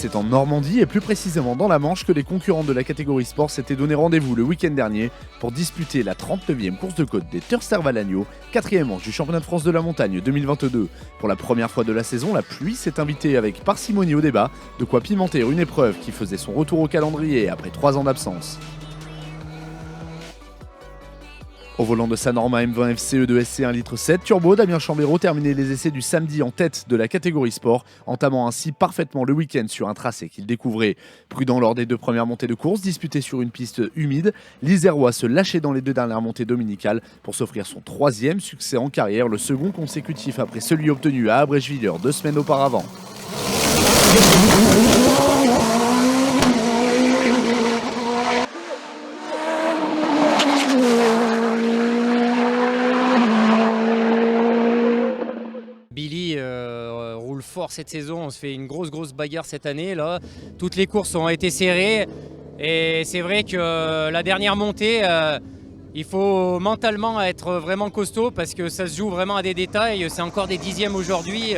C'est en Normandie et plus précisément dans la Manche que les concurrents de la catégorie sport s'étaient donné rendez-vous le week-end dernier pour disputer la 39e course de côte des Tersterval-Agneaux, 4e manche du championnat de France de la montagne 2022. Pour la première fois de la saison, la pluie s'est invitée avec parcimonie au débat, de quoi pimenter une épreuve qui faisait son retour au calendrier après 3 ans d'absence. Au volant de sa Norma M20 FCE de SC 1,7 litre turbo, Damien Chambéraud terminait les essais du samedi en tête de la catégorie sport, entamant ainsi parfaitement le week-end sur un tracé qu'il découvrait. Prudent lors des 2 premières montées de course, disputées sur une piste humide, l'Isérois se lâchait dans les 2 dernières montées dominicales pour s'offrir son 3e succès en carrière, le second consécutif après celui obtenu à Abrèchevillers 2 semaines auparavant. Billy roule fort cette saison, on se fait une grosse bagarre cette année. Là. Toutes les courses ont été serrées et c'est vrai que la dernière montée, il faut mentalement être vraiment costaud parce que ça se joue vraiment à des détails. C'est encore des dixièmes aujourd'hui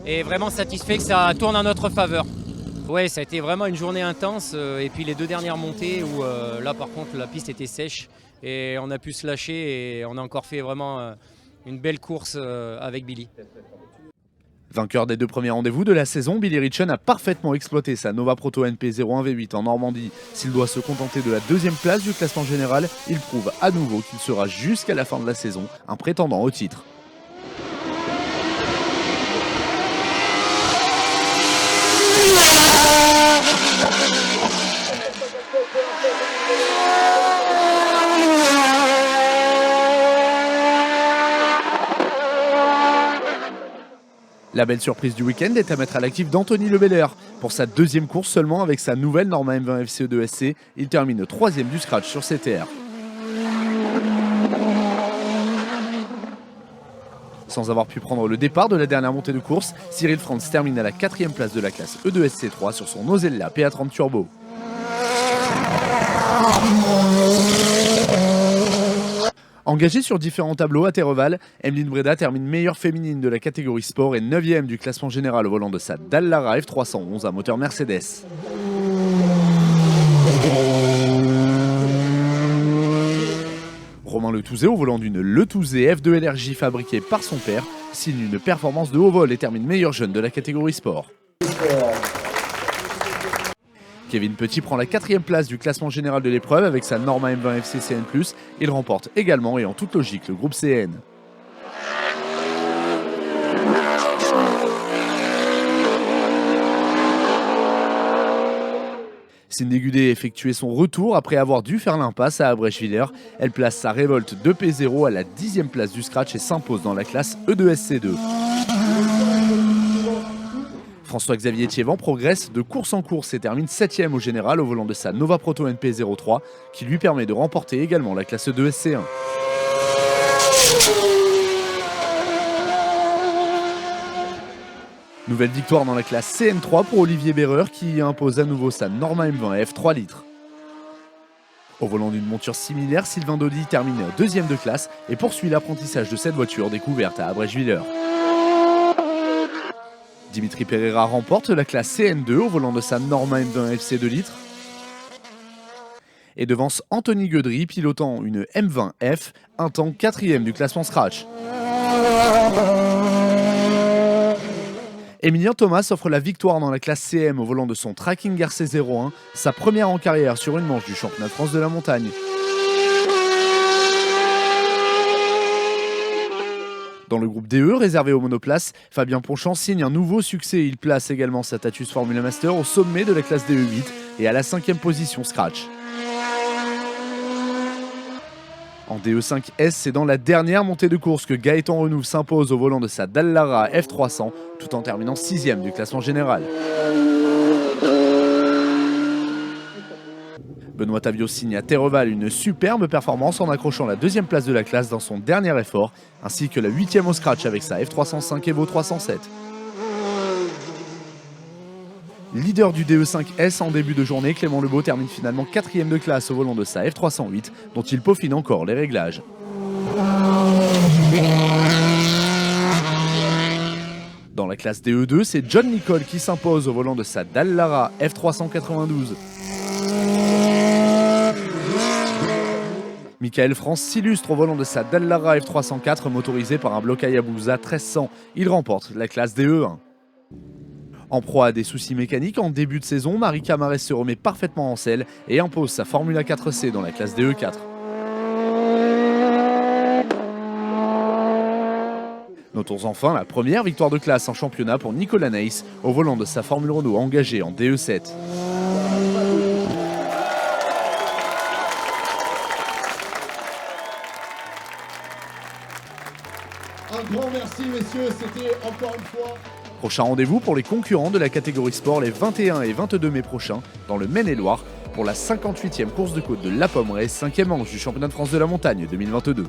et vraiment satisfait que ça tourne en notre faveur. Ouais, ça a été vraiment une journée intense et puis les 2 dernières montées où là par contre la piste était sèche et on a pu se lâcher et on a encore fait vraiment une belle course avec Billy. Vainqueur des 2 premiers rendez-vous de la saison, Billy Ritchen a parfaitement exploité sa Nova Proto NP 01 V8 en Normandie. S'il doit se contenter de la 2e place du classement général, il prouve à nouveau qu'il sera jusqu'à la fin de la saison un prétendant au titre. La belle surprise du week-end est à mettre à l'actif d'Anthony Lebeller. Pour sa 2e course seulement avec sa nouvelle Norma M20 FCE de SC, il termine 3e du scratch sur CTR. Sans avoir pu prendre le départ de la dernière montée de course, Cyril Franz termine à la 4e place de la classe E2SC3 sur son Nosella PA30 Turbo. Engagée sur différents tableaux à Terreval, Emeline Breda termine meilleure féminine de la catégorie sport et 9e du classement général au volant de sa Dallara F311 à moteur Mercedes. Romain Letouzé au volant d'une Letouzé F2 LRJ fabriquée par son père signe une performance de haut vol et termine meilleur jeune de la catégorie sport. Kevin Petit prend la 4e place du classement général de l'épreuve avec sa Norma M20 FC CN+. Il remporte également et en toute logique le groupe CN. Cindy Gudet effectuait son retour après avoir dû faire l'impasse à Abrèchevillers. Elle place sa révolte 2P0 à la 10e place du scratch et s'impose dans la classe E2SC2. François-Xavier Thiévan progresse de course en course et termine 7e au général au volant de sa Nova Proto NP03 qui lui permet de remporter également la classe 2SC1. Nouvelle victoire dans la classe CN3 pour Olivier Berreur qui impose à nouveau sa Norma M20 F 3 litres. Au volant d'une monture similaire, Sylvain Dodi termine 2e de classe et poursuit l'apprentissage de cette voiture découverte à Abrèchevillers. Dimitri Pereira remporte la classe CN2 au volant de sa Norma M20 FC 2 litres et devance Anthony Guedry pilotant une M20F, un temps 4e du classement scratch. Emilien Thomas offre la victoire dans la classe CM au volant de son Tracking RC01, sa première en carrière sur une manche du championnat de France de la montagne. Dans le groupe DE, réservé aux monoplaces, Fabien Ponchamp signe un nouveau succès. Il place également sa Tatus Formula Master au sommet de la classe DE8 et à la 5e position scratch. En DE5S, c'est dans la dernière montée de course que Gaëtan Renouve s'impose au volant de sa Dallara F300 tout en terminant 6e du classement général. Benoît Tavio signe à Terreval une superbe performance en accrochant la 2e place de la classe dans son dernier effort, ainsi que la 8e au scratch avec sa F305 Evo 307. Leader du DE5S en début de journée, Clément Lebeau termine finalement 4e de classe au volant de sa F308, dont il peaufine encore les réglages. Dans la classe DE2, c'est John Nicole qui s'impose au volant de sa Dallara F392. Michael France s'illustre au volant de sa Dallara F304 motorisée par un bloc Hayabusa 1300. Il remporte la classe DE1. En proie à des soucis mécaniques, en début de saison, Marika Marès se remet parfaitement en selle et impose sa Formula 4C dans la classe DE4. Notons enfin la première victoire de classe en championnat pour Nicolas Neis au volant de sa Formule Renault engagée en DE7. Un grand merci messieurs, c'était encore une fois... Prochain rendez-vous pour les concurrents de la catégorie sport les 21 et 22 mai prochains dans le Maine-et-Loire pour la 58e course de côte de La Pommeraye, 5e manche du championnat de France de la montagne 2022.